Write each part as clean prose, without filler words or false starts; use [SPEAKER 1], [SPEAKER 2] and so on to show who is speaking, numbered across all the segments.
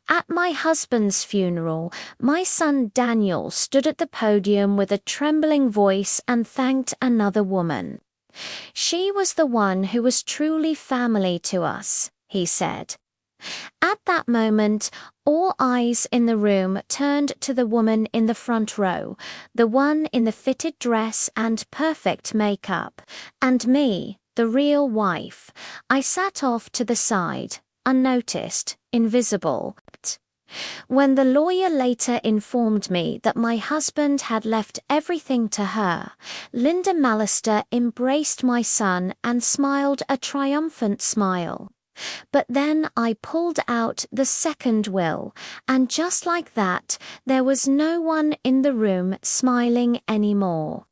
[SPEAKER 1] At my husband's funeral, my son Daniel stood at the podium with a trembling voice and thanked another woman. "She was the one who was truly family to us," he said. At that moment, all eyes in the room turned to the woman in the front row, the one in the fitted dress and perfect makeup, and me, the real wife. I sat off to the side, unnoticed, invisible. When the lawyer later informed me that my husband had left everything to her, Linda Mallister embraced my son and smiled a triumphant smile. But then I pulled out the second will, and just like that, there was no one in the room smiling anymore.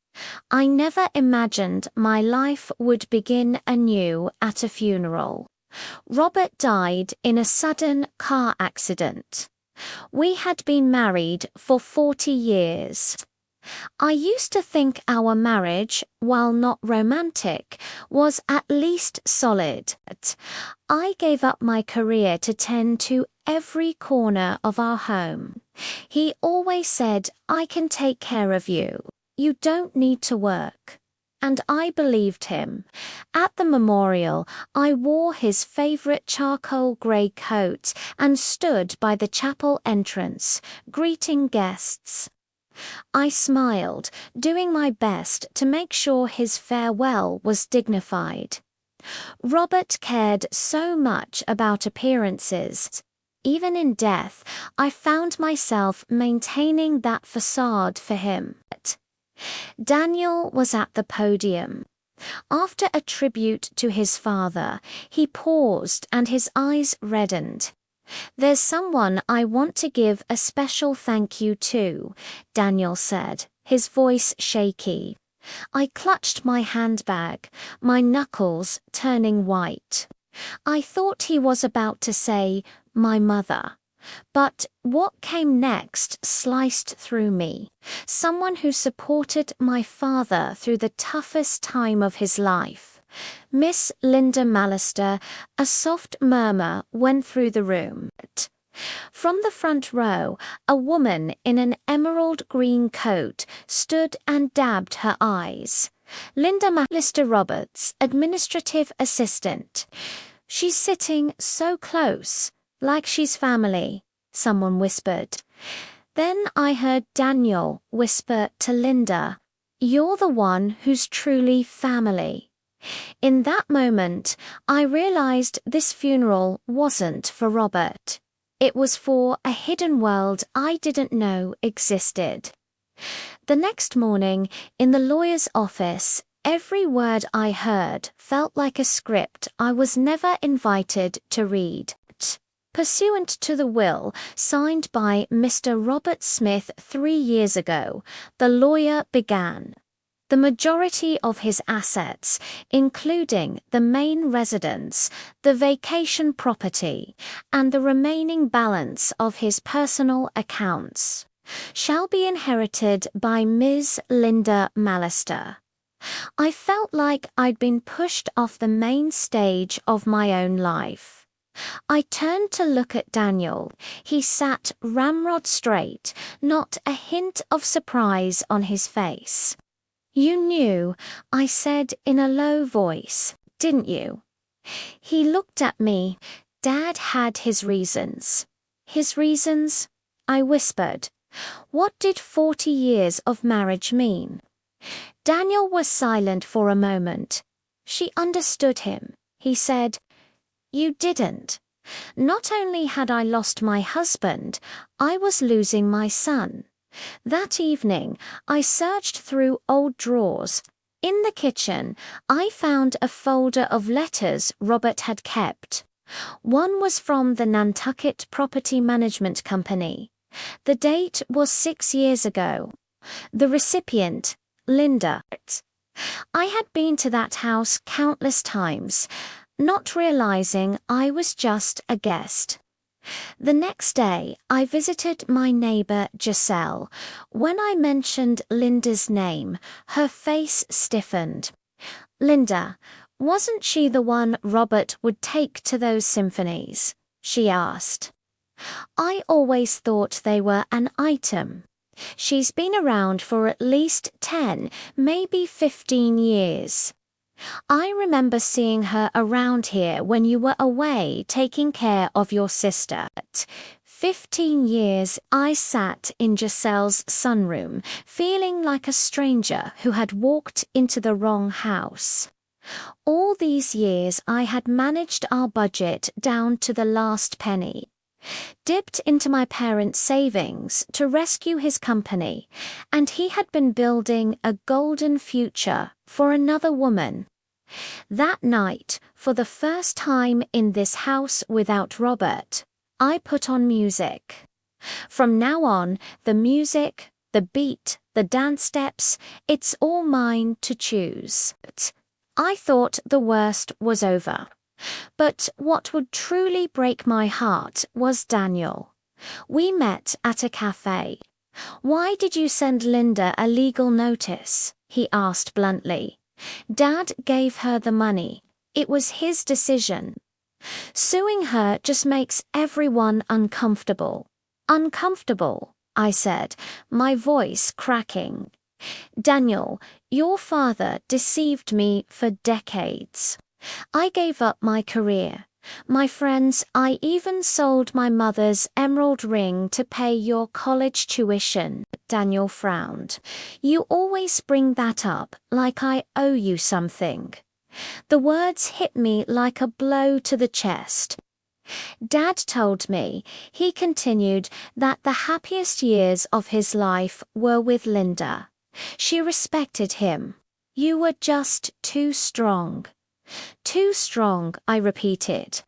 [SPEAKER 1] I never imagined my life would begin anew at a funeral. Robert died in a sudden car accident. We had been married for 40 years. I used to think our marriage, while not romantic, was at least solid. I gave up my career to tend to every corner of our home. He always said, "I can take care of you. You don't need to work." And I believed him. At the memorial, I wore his favorite charcoal gray coat and stood by the chapel entrance, greeting guests. I smiled, doing my best to make sure his farewell was dignified. Robert cared so much about appearances. Even in death, I found myself maintaining that facade for him. Daniel was at the podium. After a tribute to his father, he paused and his eyes reddened. "There's someone I want to give a special thank you to," Daniel said, his voice shaky. I clutched my handbag, my knuckles turning white. I thought he was about to say, "my mother." But what came next sliced through me. Someone who supported my father through the toughest time of his life. Miss Linda Mallister. A soft murmur went through the room. From the front row, a woman in an emerald green coat stood and dabbed her eyes. Linda Mallister Roberts, administrative assistant. "She's sitting so close, like she's family," someone whispered. Then I heard Daniel whisper to Linda, "You're the one who's truly family." In that moment, I realized this funeral wasn't for Robert. It was for a hidden world I didn't know existed. The next morning, in the lawyer's office, every word I heard felt like a script I was never invited to read. Pursuant to the will signed by Mr. Robert Smith 3 years ago, the lawyer began. The majority of his assets, including the main residence, the vacation property, and the remaining balance of his personal accounts, shall be inherited by Ms. Linda Mallister. I felt like I'd been pushed off the main stage of my own life. I turned to look at Daniel. He sat ramrod straight, not a hint of surprise on his face. "You knew," I said in a low voice, "didn't you?" He looked at me. "Dad had his reasons." "His reasons?" I whispered. What did 40 years of marriage mean? Daniel was silent for a moment. She understood him. He said, "You didn't. Not only had I lost my husband, I was losing my son." That evening, I searched through old drawers. In the kitchen, I found a folder of letters Robert had kept. One was from the Nantucket Property Management Company. The date was 6 years ago. The recipient, Linda. I had been to that house countless times, not realizing I was just a guest. The next day, I visited my neighbor Giselle. When I mentioned Linda's name, her face stiffened. "Linda, wasn't she the one Robert would take to those symphonies?" she asked. I always thought they were an item. She's been around for at least 10, maybe 15 years. I remember seeing her around here when you were away taking care of your sister. 15 years I sat in Giselle's sunroom, feeling like a stranger who had walked into the wrong house. All these years I had managed our budget down to the last penny, dipped into my parents' savings to rescue his company, and he had been building a golden future for another woman. That night, for the first time in this house without Robert, I put on music. From now on, the music, the beat, the dance steps, it's all mine to choose. I thought the worst was over. But what would truly break my heart was Daniel. We met at a cafe. "Why did you send Linda a legal notice?" he asked bluntly. "Dad gave her the money. It was his decision. Suing her just makes everyone uncomfortable." "Uncomfortable," I said, my voice cracking. "Daniel, your father deceived me for decades. I gave up my career, my friends, I even sold my mother's emerald ring to pay your college tuition." Daniel frowned. "You always bring that up like I owe you something." The words hit me like a blow to the chest. "Dad told me," he continued, "that the happiest years of his life were with Linda. She respected him. You were just too strong." "Too strong," I repeated.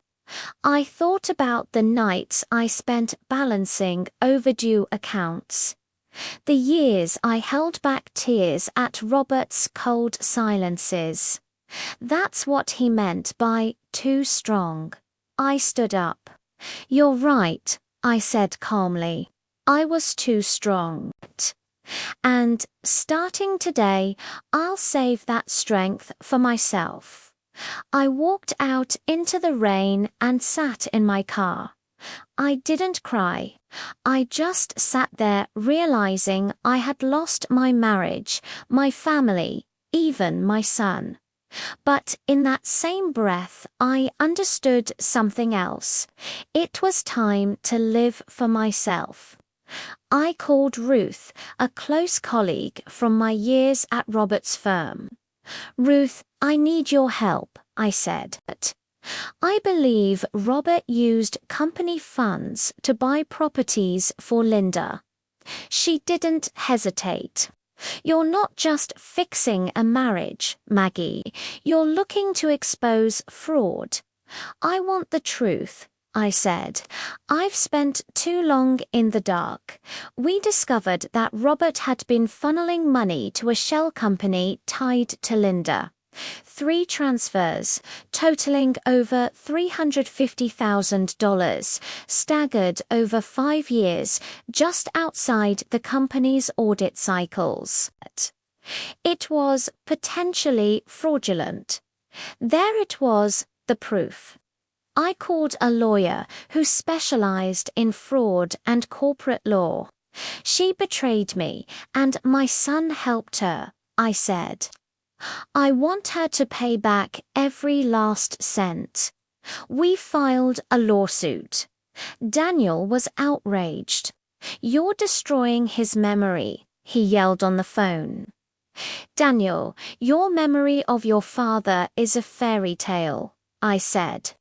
[SPEAKER 1] I thought about the nights I spent balancing overdue accounts. The years I held back tears at Robert's cold silences. That's what he meant by too strong. I stood up. "You're right," I said calmly. "I was too strong. And starting today, I'll save that strength for myself." I walked out into the rain and sat in my car. I didn't cry. I just sat there realizing I had lost my marriage, my family, even my son. But in that same breath, I understood something else. It was time to live for myself. I called Ruth, a close colleague from my years at Robert's firm. "Ruth, I need your help," I said. "I believe Robert used company funds to buy properties for Linda." She didn't hesitate. "You're not just fixing a marriage, Maggie. You're looking to expose fraud." "I want the truth," I said. "I've spent too long in the dark." We discovered that Robert had been funneling money to a shell company tied to Linda. 3 transfers, totaling over $350,000, staggered over 5 years, just outside the company's audit cycles. It was potentially fraudulent. There it was, the proof. I called a lawyer who specialized in fraud and corporate law. "She betrayed me, and my son helped her," I said. "I want her to pay back every last cent." We filed a lawsuit. Daniel was outraged. "You're destroying his memory," he yelled on the phone. "Daniel, your memory of your father is a fairy tale," I said.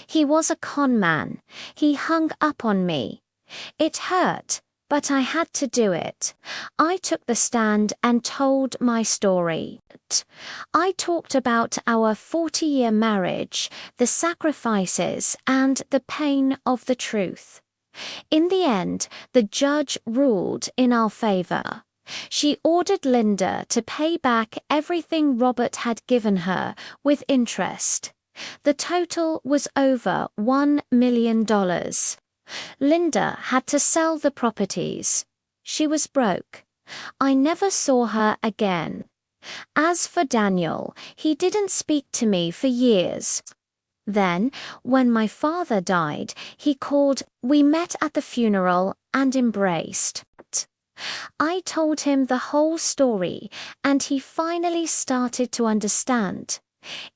[SPEAKER 1] "He was a con man. He hung up on me. It hurt, but I had to do it. I took the stand and told my story. I talked about our 40-year marriage, the sacrifices, and the pain of the truth. In the end, the judge ruled in our favor. She ordered Linda to pay back everything Robert had given her with interest. The total was over $1 million. Linda had to sell the properties. She was broke. I never saw her again. As for Daniel, he didn't speak to me for years. Then, when my father died, he called, we met at the funeral and embraced. I told him the whole story, and he finally started to understand.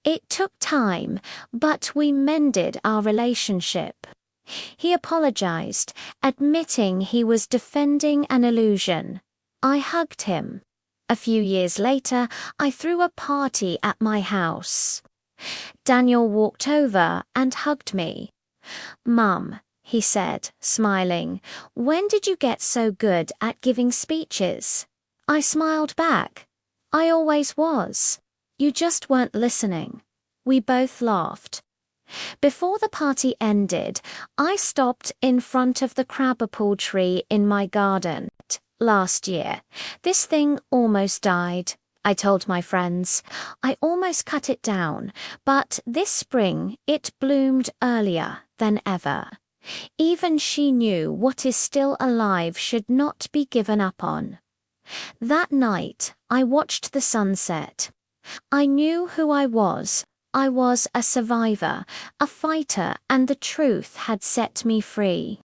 [SPEAKER 1] It took time, but we mended our relationship. He apologized, admitting he was defending an illusion. I hugged him. A few years later, I threw a party at my house. Daniel walked over and hugged me. "Mum," he said, smiling, "when did you get so good at giving speeches?" I smiled back. "I always was. You just weren't listening." We both laughed. Before the party ended, I stopped in front of the crab apple tree in my garden. Last year, this thing almost died. I told my friends. I almost cut it down, but this spring it bloomed earlier than ever. Even she knew what is still alive should not be given up on. That night, I watched the sunset. I knew who I was. I was a survivor, a fighter, and the truth had set me free.